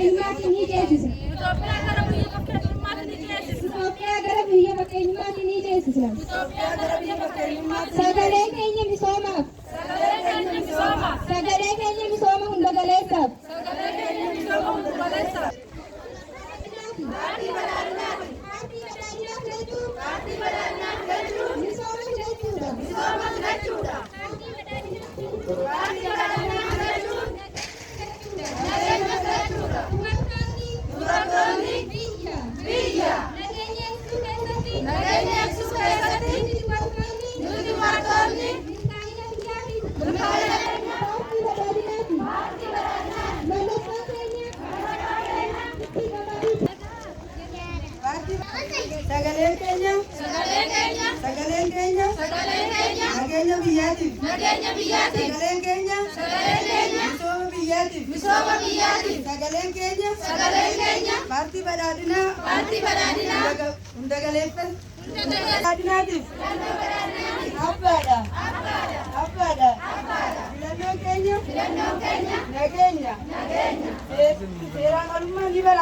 fakkeenyummaatti ni ceesisna. Itoophiyaa gara biyya fakkeenyummaatti ni ceesisna. Sagalee keenya misoomaaf. Sagalee keenya misooma hunda galeessaaf. Sagaleen keenya nageenya biyyaatiif sagaleen keenya misooma biyyaatiif sagaleen keenya paartii badhaadhinaa hunda galeeffadhaadhinaatiif abbaadha filannoon keenya nageenya seeraan olummaa ni bara.